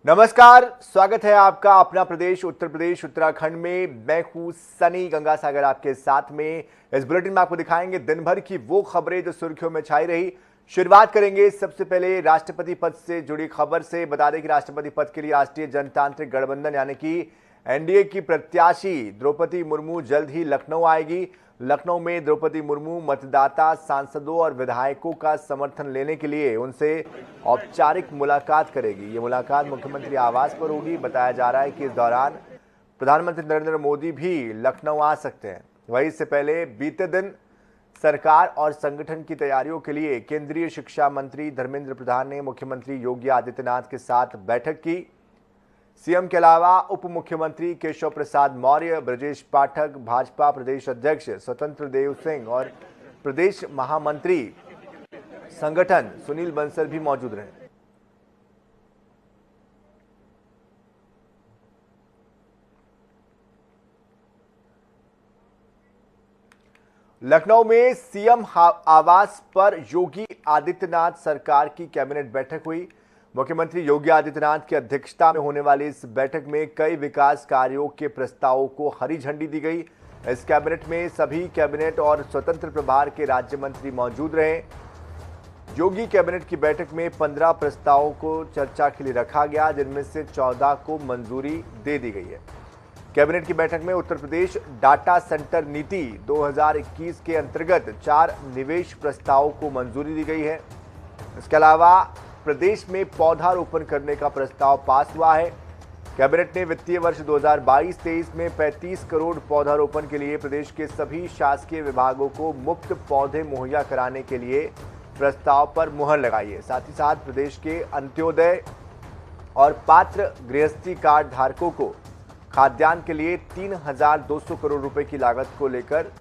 नमस्कार, स्वागत है आपका अपना प्रदेश उत्तर प्रदेश उत्तराखंड में। मैं हूं सनी गंगासागर आपके साथ में। इस बुलेटिन में आपको दिखाएंगे दिन भर की वो खबरें जो सुर्खियों में छाई रही। शुरुआत करेंगे सबसे पहले राष्ट्रपति पद से जुड़ी खबर से। बता दें कि राष्ट्रपति पद के लिए राष्ट्रीय जनतांत्रिक गठबंधन यानी कि एनडीए की प्रत्याशी द्रौपदी मुर्मू जल्द ही लखनऊ आएगी। लखनऊ में द्रौपदी मुर्मू मतदाता, सांसदों और विधायकों का समर्थन लेने के लिए उनसे औपचारिक मुलाकात करेगी। ये मुलाकात मुख्यमंत्री आवास पर होगी। बताया जा रहा है कि इस दौरान प्रधानमंत्री नरेंद्र मोदी भी लखनऊ आ सकते हैं। वहीं इससे पहले बीते दिन सरकार और संगठन की तैयारियों के लिए केंद्रीय शिक्षा मंत्री धर्मेंद्र प्रधान ने मुख्यमंत्री योगी आदित्यनाथ के साथ बैठक की। सीएम के अलावा उप मुख्यमंत्री केशव प्रसाद मौर्य, ब्रजेश पाठक, भाजपा प्रदेश अध्यक्ष स्वतंत्र देव सिंह और प्रदेश महामंत्री संगठन सुनील बंसल भी मौजूद रहे। लखनऊ में सीएम आवास पर योगी आदित्यनाथ सरकार की कैबिनेट बैठक हुई। मुख्यमंत्री योगी आदित्यनाथ की अध्यक्षता में होने वाली इस बैठक में कई विकास कार्यों के प्रस्तावों को हरी झंडी दी गई। इस कैबिनेट में सभी कैबिनेट और स्वतंत्र प्रभार के राज्य मंत्री मौजूद रहे। योगी कैबिनेट की बैठक में 15 प्रस्तावों को चर्चा के लिए रखा गया, जिनमें से 14 को मंजूरी दे दी गई है। कैबिनेट की बैठक में उत्तर प्रदेश डाटा सेंटर नीति 2021 के अंतर्गत 4 निवेश प्रस्तावों को मंजूरी दी गई है। इसके अलावा प्रदेश में पौधारोपण करने का प्रस्ताव पास हुआ है। कैबिनेट ने वित्तीय वर्ष 2022-23 में 35 करोड़ पौधारोपण के लिए प्रदेश के सभी शासकीय विभागों को मुफ्त पौधे मुहैया कराने के लिए प्रस्ताव पर मुहर लगाई है। साथ ही साथ प्रदेश के अंत्योदय और पात्र गृहस्थी कार्ड धारकों को खाद्यान्न के लिए 3,200 करोड़ रुपए की लागत को लेकर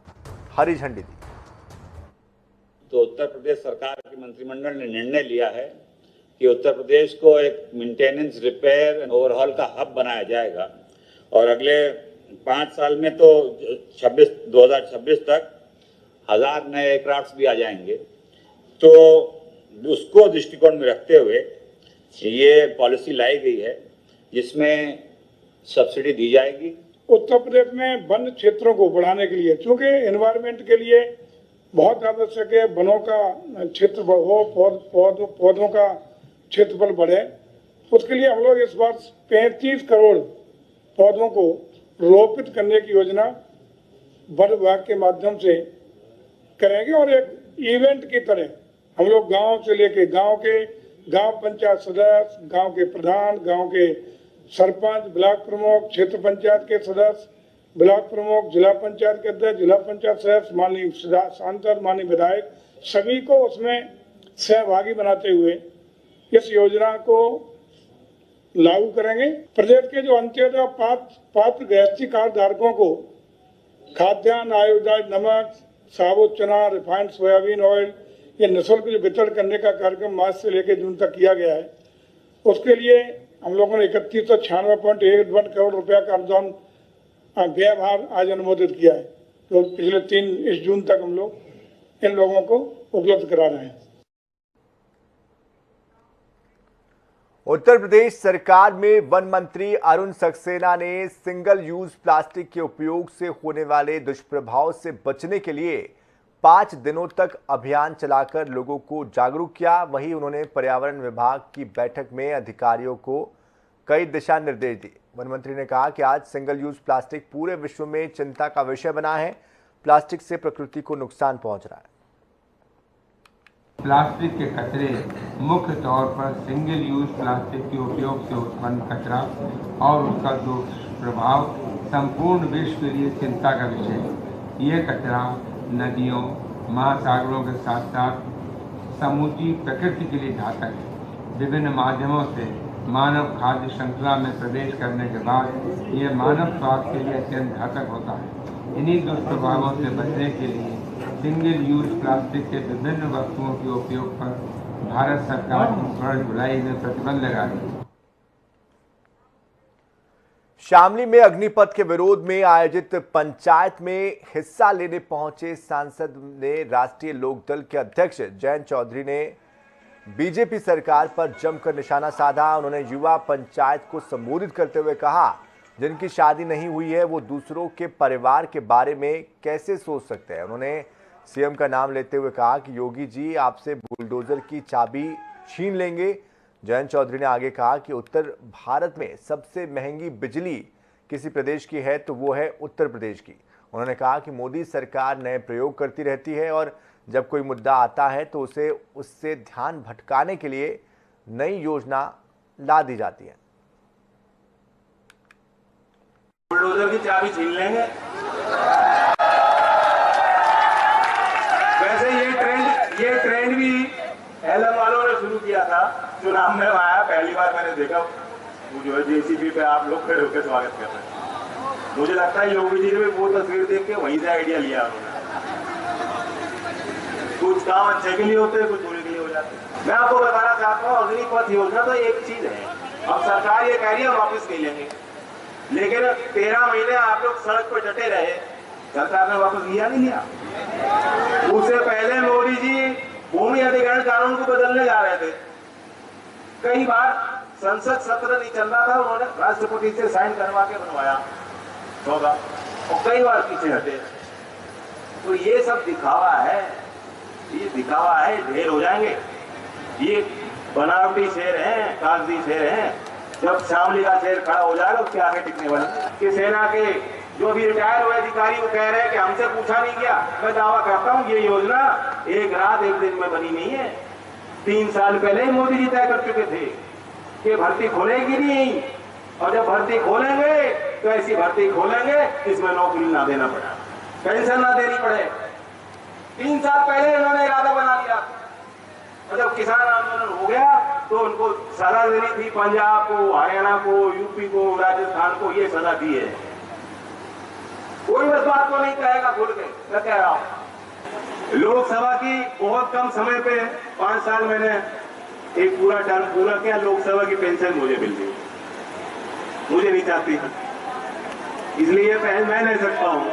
हरी झंडी दी। तो उत्तर प्रदेश सरकार के मंत्रिमंडल ने निर्णय लिया है कि उत्तर प्रदेश को एक मेंटेनेंस, रिपेयर एंड ओवरहॉल का हब बनाया जाएगा और अगले 5 साल में तो 2026 तक 1000 नए एयरक्राफ्ट भी आ जाएंगे। तो उसको दृष्टिकोण में रखते हुए ये पॉलिसी लाई गई है जिसमें सब्सिडी दी जाएगी। उत्तर प्रदेश में वन क्षेत्रों को बढ़ाने के लिए, क्योंकि एनवायरमेंट के लिए बहुत आवश्यक है वनों का क्षेत्र हो, पौधों का क्षेत्रफल बढ़े। उसके लिए हम लोग इस बार 35 करोड़ पौधों को रोपित करने की योजना वन विभाग के माध्यम से करेंगे और एक इवेंट की तरह हम लोग गांव से लेके गांव पंचायत सदस्य, गांव के प्रधान, गांव के सरपंच, ब्लॉक प्रमुख, क्षेत्र पंचायत के सदस्य, ब्लॉक प्रमुख, जिला पंचायत के अध्यक्ष, जिला पंचायत सदस्य, माननीय सांसद, माननीय विधायक, सभी को उसमें सहभागी बनाते हुए इस योजना को लागू करेंगे। प्रदेश के जो अंत्योदय पात्र गृहस्थी कार्ड धारकों को खाद्यान्न, आयोडाइड नमक, साबुत चना, रिफाइंड सोयाबीन ऑयल ये निःशुल्क जो वितरण करने का कार्यक्रम मार्च से लेकर जून तक किया गया है, उसके लिए हम लोगों ने 3196.1 करोड़ रुपया का अनुदान व्यवहार आज अनुमोदित किया है। तो पिछले 3 जून तक हम लोग इन लोगों को उपलब्ध करा रहे हैं। उत्तर प्रदेश सरकार में वन मंत्री अरुण सक्सेना ने सिंगल यूज प्लास्टिक के उपयोग से होने वाले दुष्प्रभाव से बचने के लिए 5 दिनों तक अभियान चलाकर लोगों को जागरूक किया। वहीं उन्होंने पर्यावरण विभाग की बैठक में अधिकारियों को कई दिशा निर्देश दिए। वन मंत्री ने कहा कि आज सिंगल यूज प्लास्टिक पूरे विश्व में चिंता का विषय बना है। प्लास्टिक से प्रकृति को नुकसान पहुंच रहा है। प्लास्टिक के कचरे मुख्य तौर पर सिंगल यूज प्लास्टिक के उपयोग से उत्पन्न कचरा और उसका दुष्प्रभाव संपूर्ण विश्व के लिए चिंता का विषय है। यह कचरा नदियों, महासागरों के साथ साथ समूची प्रकृति के लिए घातक है। विभिन्न माध्यमों से मानव खाद्य श्रृंखला में प्रवेश करने के बाद यह मानव स्वास्थ्य के लिए अत्यंत घातक होता है। इन्हीं दुष्प्रभावों से बचने के लिए सिंगल यूज प्लास्टिक के विभिन्न वस्तुओं के उपयोग पर भारत सरकार इस वर्ष जुलाई में प्रतिबंध लगा रही है। शामली में अग्निपथ के विरोध में आयोजित पंचायत में हिस्सा लेने पहुंचे सांसद ने राष्ट्रीय लोकदल के अध्यक्ष जयंत चौधरी ने बीजेपी सरकार पर जमकर निशाना साधा। उन्होंने युवा पंचायत को संबोधित करते हुए कहा, जिनकी शादी नहीं हुई है वो दूसरों के परिवार के बारे में कैसे सोच सकते हैं। उन्होंने सीएम का नाम लेते हुए कहा कि योगी जी आपसे बुलडोजर की चाबी छीन लेंगे। जयंत चौधरी ने आगे कहा कि उत्तर भारत में सबसे महंगी बिजली किसी प्रदेश की है तो वो है उत्तर प्रदेश की। उन्होंने कहा कि मोदी सरकार नए प्रयोग करती रहती है और जब कोई मुद्दा आता है तो उससे ध्यान भटकाने के लिए नई योजना ला दी जाती है। बुलडोजर की चाबी छीन लेंगे। वैसे ये ट्रेंड भी एलएम वालों ने शुरू किया था। चुनाव में आया, पहली बार मैंने देखा वो जो है जेसीबी पे आप लोग खड़े होकर स्वागत कर रहे हैं। मुझे लगता है योगी जी ने वो तस्वीर देख के वहीं से आइडिया लिया उन्होंने। कुछ काम अच्छे के लिए होते हैं, कुछ बुरे के लिए हो जाते हैं। मैं आपको बताना चाहता हूँ, अग्निपथ योजना तो एक चीज है। अब सरकार ये कह रही है वापस नहीं लेंगे, लेकिन 13 महीने आप लोग सड़क पर डटे रहे, सरकार ने वापस लिया नहीं लिया। उससे पहले मोदी जी भूमि अधिग्रहण कानून को बदलने जा रहे थे। कई बार संसद सत्र नहीं चल रहा था, उन्होंने राष्ट्रपति से साइन करवा के बनवाया होगा और कई बार पीछे हटे। तो ये सब दिखावा है, ये दिखावा है, ढेर हो जाएंगे। ये बनावटी शेर हैं, कागजी शेर हैं। जब शामली का शेर खड़ा हो जाएगा उसके आगे टिकने वाले कि सेना के जो भी रिटायर हुए अधिकारी वो कह रहे हैं कि हमसे पूछा नहीं गया। मैं दावा करता हूँ ये योजना एक रात एक दिन में बनी नहीं है। 3 साल पहले ही मोदी जी तय कर चुके थे कि भर्ती खोलेगी नहीं, और जब भर्ती खोलेंगे तो ऐसी भर्ती खोलेंगे इसमें नौकरी ना देना पड़े, पेंशन ना देनी पड़े। 3 साल पहले इन्होंने इरादा बना लिया, और जब किसान आंदोलन हो गया तो उनको सजा देनी थी। पंजाब को, हरियाणा को, यूपी को, राजस्थान को ये सजा दी है। कोई इस बात को नहीं कहेगा भूल के। मैं कह रहा हूं लोकसभा की बहुत कम समय पे 5 साल मैंने एक पूरा टर्म पूरा किया। लोकसभा की पेंशन मुझे मिल गई, मुझे नहीं चाहती, इसलिए पहल मैं ले सकता हूं।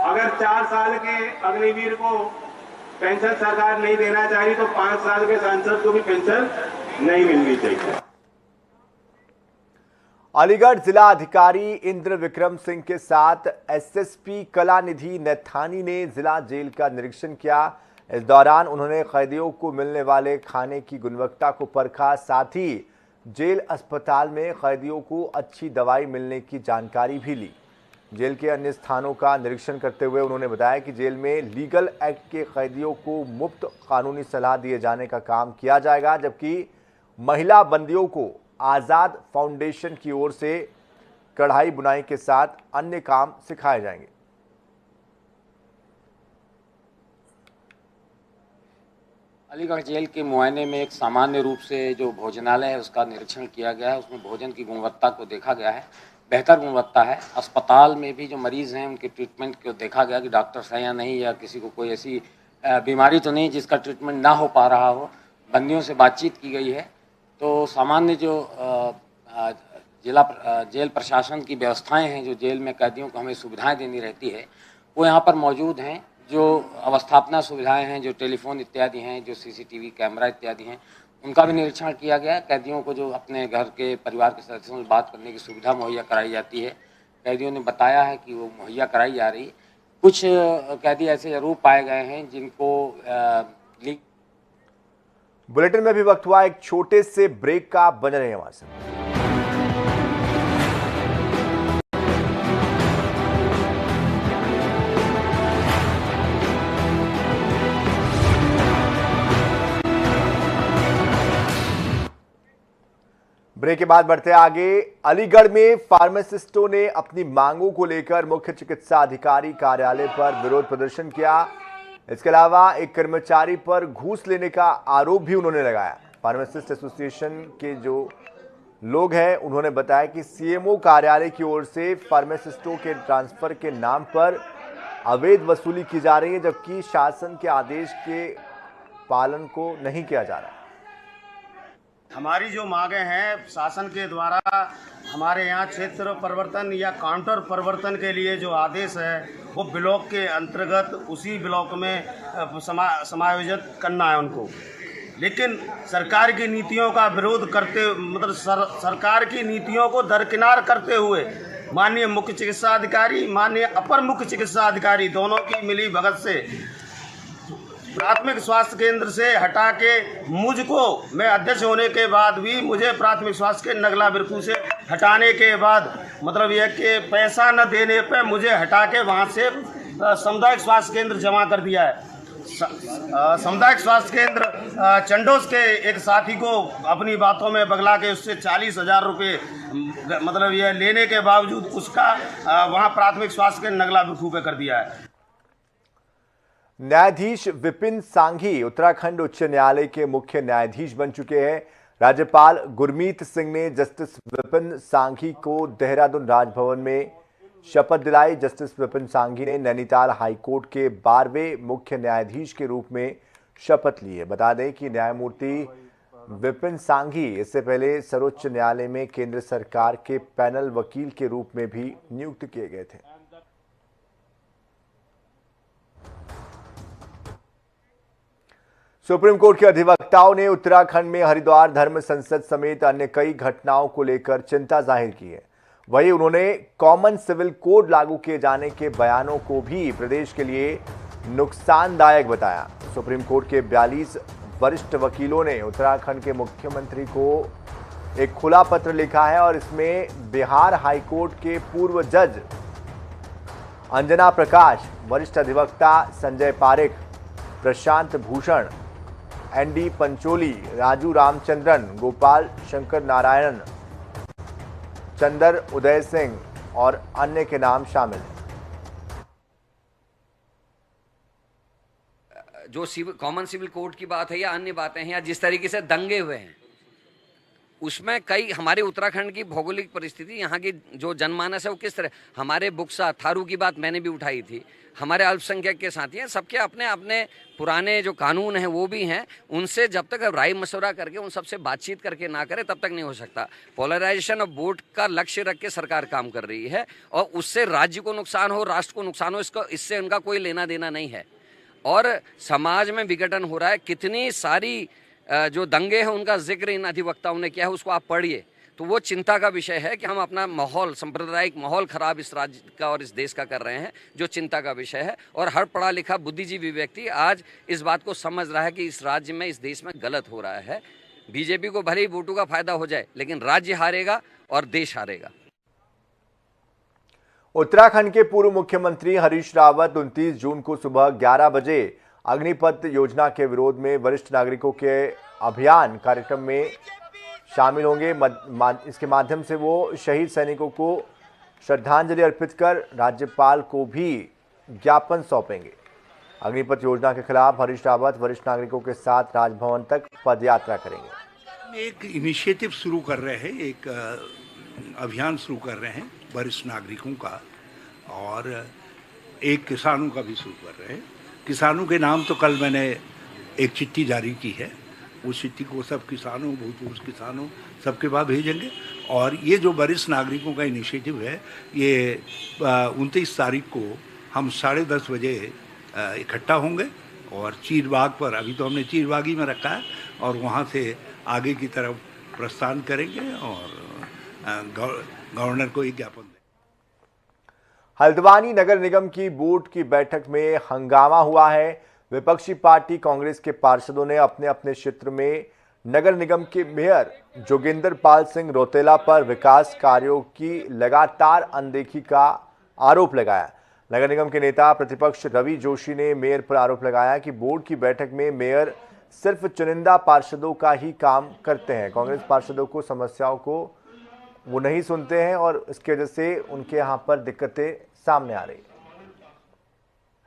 अगर 4 साल के अग्निवीर को पेंशन सरकार नहीं देना चाहिए तो 5 साल के सांसद को भी पेंशन नहीं मिलनी चाहिए। अलीगढ़ जिला अधिकारी इंद्र विक्रम सिंह के साथ एसएसपी कलानिधि नैथानी ने जिला जेल का निरीक्षण किया। इस दौरान उन्होंने कैदियों को मिलने वाले खाने की गुणवत्ता को परखा, साथ ही जेल अस्पताल में कैदियों को अच्छी दवाई मिलने की जानकारी भी ली। जेल के अन्य स्थानों का निरीक्षण करते हुए उन्होंने बताया कि जेल में लीगल एक्ट के कैदियों को मुफ्त कानूनी सलाह दिए जाने का काम किया जाएगा, जबकि महिला बंदियों को आज़ाद फाउंडेशन की ओर से कढ़ाई बुनाई के साथ अन्य काम सिखाए जाएंगे। अलीगढ़ जेल के मुआयने में एक सामान्य रूप से जो भोजनालय है उसका निरीक्षण किया गया है। उसमें भोजन की गुणवत्ता को देखा गया है, बेहतर गुणवत्ता है। अस्पताल में भी जो मरीज़ हैं उनके ट्रीटमेंट को देखा गया कि डॉक्टर्स हैं या नहीं, या किसी को कोई ऐसी बीमारी तो नहीं जिसका ट्रीटमेंट ना हो पा रहा हो। बंदियों से बातचीत की गई है। तो सामान्य जो जेल प्रशासन की व्यवस्थाएं हैं, जो जेल में कैदियों को हमें सुविधाएं देनी रहती है, वो यहाँ पर मौजूद हैं। जो अवस्थापना सुविधाएं हैं, जो टेलीफोन इत्यादि हैं, जो सीसीटीवी कैमरा इत्यादि हैं, उनका भी निरीक्षण किया गया। कैदियों को जो अपने घर के परिवार के सदस्यों से बात करने की सुविधा मुहैया कराई जाती है, कैदियों ने बताया है कि वो मुहैया कराई जा रही है। कुछ कैदी ऐसे जरूर पाए गए हैं जिनको बुलेटिन में भी वक्त हुआ एक छोटे से ब्रेक का। बने रहे हमारे साथ। ब्रेक के बाद बढ़ते आगे। अलीगढ़ में फार्मासिस्टों ने अपनी मांगों को लेकर मुख्य चिकित्सा अधिकारी कार्यालय पर विरोध प्रदर्शन किया। इसके अलावा एक कर्मचारी पर घूस लेने का आरोप भी उन्होंने लगाया। फार्मासिस्ट एसोसिएशन के जो लोग हैं उन्होंने बताया कि सीएमओ कार्यालय की ओर से फार्मासिस्टों के ट्रांसफर के नाम पर अवैध वसूली की जा रही है, जबकि शासन के आदेश के पालन को नहीं किया जा रहा है। हमारी जो मांगें हैं शासन के द्वारा हमारे यहाँ क्षेत्र परिवर्तन या काउंटर परिवर्तन के लिए जो आदेश है वो ब्लॉक के अंतर्गत उसी ब्लॉक में समायोजित करना है उनको। लेकिन सरकार की नीतियों का विरोध करते मतलब सरकार की नीतियों को दरकिनार करते हुए माननीय मुख्य चिकित्सा अधिकारी, माननीय अपर मुख्य चिकित्सा अधिकारी दोनों की मिली भगत से प्राथमिक स्वास्थ्य केंद्र से हटा के मुझको, मैं अध्यक्ष होने के बाद भी मुझे प्राथमिक स्वास्थ्य के नगला बिरकू से हटाने के बाद मतलब यह कि पैसा न देने पे मुझे हटा के वहाँ से सामुदायिक स्वास्थ्य केंद्र जमा कर दिया है। सामुदायिक स्वास्थ्य केंद्र चंडोस के एक साथी को अपनी बातों में बगला के उससे 40,000 रुपये मतलब यह लेने के बावजूद उसका वहाँ प्राथमिक स्वास्थ्य के नगला बिरकू पे कर दिया है। न्यायाधीश विपिन सांघी उत्तराखंड उच्च न्यायालय के मुख्य न्यायाधीश बन चुके हैं। राज्यपाल गुरमीत सिंह ने जस्टिस विपिन सांघी को देहरादून राजभवन में शपथ दिलाई। जस्टिस विपिन सांघी ने नैनीताल हाईकोर्ट के 12वें मुख्य न्यायाधीश के रूप में शपथ ली है। बता दें कि न्यायमूर्ति विपिन सांघी इससे पहले सर्वोच्च न्यायालय में केंद्र सरकार के पैनल वकील के रूप में भी नियुक्त किए गए थे। सुप्रीम कोर्ट के अधिवक्ताओं ने उत्तराखंड में हरिद्वार धर्म संसद समेत अन्य कई घटनाओं को लेकर चिंता जाहिर की है। वहीं उन्होंने कॉमन सिविल कोड लागू किए जाने के बयानों को भी प्रदेश के लिए नुकसानदायक बताया। सुप्रीम कोर्ट के 42 वरिष्ठ वकीलों ने उत्तराखंड के मुख्यमंत्री को एक खुला पत्र लिखा है और इसमें बिहार हाईकोर्ट के पूर्व जज अंजना प्रकाश, वरिष्ठ अधिवक्ता संजय पारेख, प्रशांत भूषण, एनडी पंचोली, राजू रामचंद्रन, गोपाल शंकर नारायण, चंदर उदय सिंह और अन्य के नाम शामिल हैं। जो कॉमन सिविल कोड की बात है या अन्य बातें हैं या जिस तरीके से दंगे हुए हैं, उसमें कई हमारे उत्तराखंड की भौगोलिक परिस्थिति, यहाँ की जो जनमानस है वो किस तरह, हमारे बुक्सा थारू की बात मैंने भी उठाई थी, हमारे अल्पसंख्यक के साथी हैं, सबके अपने अपने पुराने जो कानून हैं वो भी हैं। उनसे जब तक राय मशवरा करके उन सबसे बातचीत करके ना करे तब तक नहीं हो सकता। पोलराइजेशन ऑफ वोट का लक्ष्य रख के सरकार काम कर रही है और उससे राज्य को नुकसान हो, राष्ट्र को नुकसान हो, इससे उनका कोई लेना देना नहीं है। और समाज में विघटन हो रहा है, कितनी सारी जो दंगे हैं उनका जिक्र इन अधिवक्ताओं ने किया है, उसको आप पढ़िए तो वो चिंता का विषय है कि हम अपना माहौल, सांप्रदायिक माहौल खराब इस राज्य का और इस देश का कर रहे हैं, जो चिंता का विषय है। और हर पढ़ा लिखा बुद्धिजीवी व्यक्ति आज इस बात को समझ रहा है कि इस राज्य में, इस देश में गलत हो रहा है। बीजेपी को भले ही वोटों का फायदा हो जाए लेकिन राज्य हारेगा और देश हारेगा। उत्तराखंड के पूर्व मुख्यमंत्री हरीश रावत 29 जून को सुबह 11 बजे अग्निपथ योजना के विरोध में वरिष्ठ नागरिकों के अभियान कार्यक्रम में शामिल होंगे। इसके माध्यम से वो शहीद सैनिकों को श्रद्धांजलि अर्पित कर राज्यपाल को भी ज्ञापन सौंपेंगे। अग्निपथ योजना के खिलाफ हरीश रावत वरिष्ठ नागरिकों के साथ राजभवन तक पदयात्रा करेंगे। एक इनिशिएटिव शुरू कर रहे हैं, एक अभियान शुरू कर रहे हैं वरिष्ठ नागरिकों का और एक किसानों का भी शुरू कर रहे हैं। किसानों के नाम तो कल मैंने एक चिट्ठी जारी की है, उस चिट्ठी को सब किसानों, भूतपूर्व किसानों सबके पास भेजेंगे। और ये जो वरिष्ठ नागरिकों का इनिशिएटिव है, ये 29 तारीख को हम 10:30 बजे इकट्ठा होंगे और चीरबाग पर, अभी तो हमने चीरबाग ही में रखा है, और वहाँ से आगे की तरफ प्रस्थान करेंगे और गवर्नर को एक ज्ञापन देंगे। हल्द्वानी नगर निगम की बोर्ड की बैठक में हंगामा हुआ है। विपक्षी पार्टी कांग्रेस के पार्षदों ने अपने अपने क्षेत्र में नगर निगम के मेयर जोगिंदर पाल सिंह रौतेला पर विकास कार्यों की लगातार अनदेखी का आरोप लगाया। नगर निगम के नेता प्रतिपक्ष रवि जोशी ने मेयर पर आरोप लगाया कि बोर्ड की बैठक में मेयर सिर्फ चुनिंदा पार्षदों का ही काम करते हैं। कांग्रेस पार्षदों को समस्याओं को वो नहीं सुनते हैं और इसकी वजह से उनके यहाँ पर दिक्कतें सामने आ रही।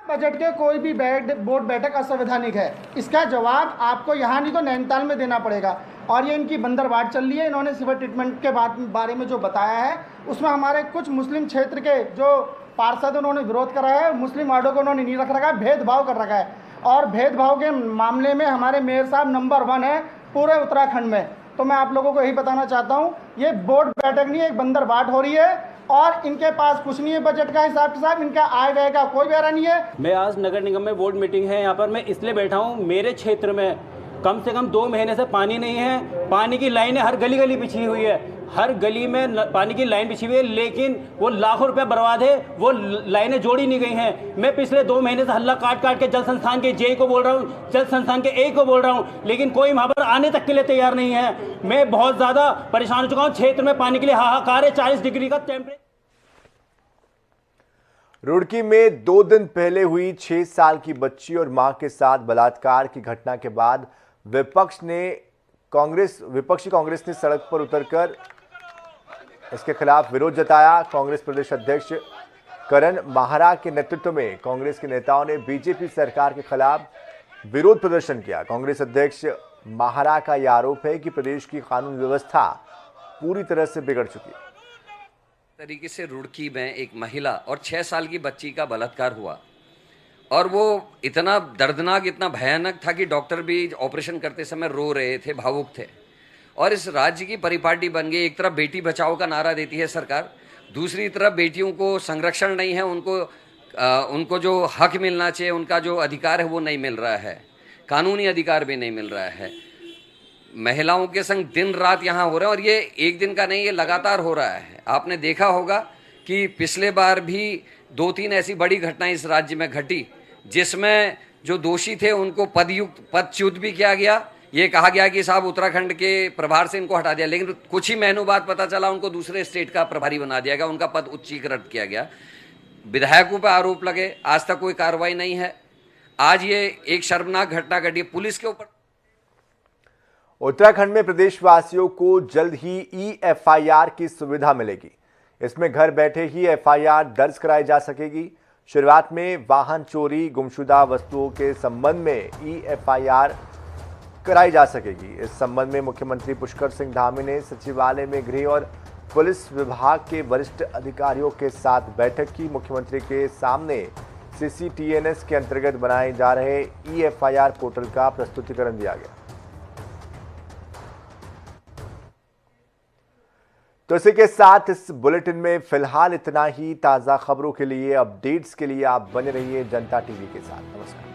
बजट के कोई भी बोर्ड बैठक असंवैधानिक है, इसका जवाब आपको यहाँ नहीं तो नैनीताल में देना पड़ेगा। और ये इनकी बंदरबाट चल रही है। इन्होंने सिविल ट्रीटमेंट के बारे में जो बताया है उसमें हमारे कुछ मुस्लिम क्षेत्र के जो पार्षद उन्होंने विरोध करा है, मुस्लिम वार्डों को उन्होंने नहीं रख रखा है, भेदभाव कर रखा है। और भेदभाव के मामले में हमारे मेयर साहब नंबर 1 है पूरे उत्तराखंड में। तो मैं आप लोगों को यही बताना चाहता हूँ, ये बोर्ड बैठक नहीं है, एक बंदरबाट हो रही है और इनके पास कुछ नहीं है बजट का हिसाब किताब, इनका आय व्यय का कोई ब्यौरा नहीं है। मैं आज नगर निगम में बोर्ड मीटिंग है यहाँ पर मैं इसलिए बैठा हूँ, मेरे क्षेत्र में कम से कम 2 महीने से पानी नहीं है। पानी की लाइनें हर गली गली बिछी हुई है, हर गली में पानी की लाइन बिछी हुई है, लेकिन वो लाखों रुपए बर्बाद है, वो लाइनें जोड़ी नहीं गई हैं। मैं पिछले 2 महीने से हल्ला काट काट के जल संस्थान के जेई को बोल रहा हूँ, जल संस्थान के ए को बोल रहा हूँ, लेकिन कोई वहाँ पर आने तक के लिए तैयार नहीं है। मैं बहुत ज़्यादा परेशान हो चुका हूँ। क्षेत्र में पानी के लिए हाहाकार है, 40 डिग्री का टेम्परेचर। रुड़की में 2 दिन पहले हुई 6 साल की बच्ची और मां के साथ बलात्कार की घटना के बाद विपक्षी कांग्रेस ने सड़क पर उतरकर इसके खिलाफ विरोध जताया। कांग्रेस प्रदेश अध्यक्ष करण माहरा के नेतृत्व में कांग्रेस के नेताओं ने बीजेपी सरकार के खिलाफ विरोध प्रदर्शन किया। कांग्रेस अध्यक्ष माहरा का यह आरोप है कि प्रदेश की कानून व्यवस्था पूरी तरह से बिगड़ चुकी है। तरीके से रुड़की में एक महिला और 6 साल की बच्ची का बलात्कार हुआ और वो इतना दर्दनाक, इतना भयानक था कि डॉक्टर भी ऑपरेशन करते समय रो रहे थे, भावुक थे। और इस राज्य की परिपाटी बन गई। एक तरफ बेटी बचाओ का नारा देती है सरकार, दूसरी तरफ बेटियों को संरक्षण नहीं है, उनको जो हक मिलना चाहिए, उनका जो अधिकार है वो नहीं मिल रहा है, कानूनी अधिकार भी नहीं मिल रहा है। महिलाओं के संग दिन रात यहाँ हो रहा है और ये एक दिन का नहीं, ये लगातार हो रहा है। आपने देखा होगा कि पिछले बार भी 2-3 ऐसी बड़ी घटनाएं इस राज्य में घटी जिसमें जो दोषी थे उनको पदच्युत भी किया गया। ये कहा गया कि साहब उत्तराखंड के प्रभार से इनको हटा दिया, लेकिन कुछ ही महीनों बाद पता चला उनको दूसरे स्टेट का प्रभारी बना दिया गया, उनका पद उच्चीकृत किया गया। विधायकों पर आरोप लगे, आज तक कोई कार्रवाई नहीं है। आज ये एक शर्मनाक घटना घटी पुलिस के ऊपर। उत्तराखंड में प्रदेशवासियों को जल्द ही eFIR की सुविधा मिलेगी। इसमें घर बैठे ही FIR दर्ज कराई जा सकेगी। शुरुआत में वाहन चोरी, गुमशुदा वस्तुओं के संबंध में eFIR कराई जा सकेगी। इस संबंध में मुख्यमंत्री पुष्कर सिंह धामी ने सचिवालय में गृह और पुलिस विभाग के वरिष्ठ अधिकारियों के साथ बैठक की। मुख्यमंत्री के सामने CCTNS के अंतर्गत बनाए जा रहे eFIR पोर्टल का प्रस्तुतिकरण दिया गया। तो इसी के साथ इस बुलेटिन में फिलहाल इतना ही। ताज़ा खबरों के लिए, अपडेट्स के लिए आप बने रहिए जनता टीवी के साथ। नमस्कार।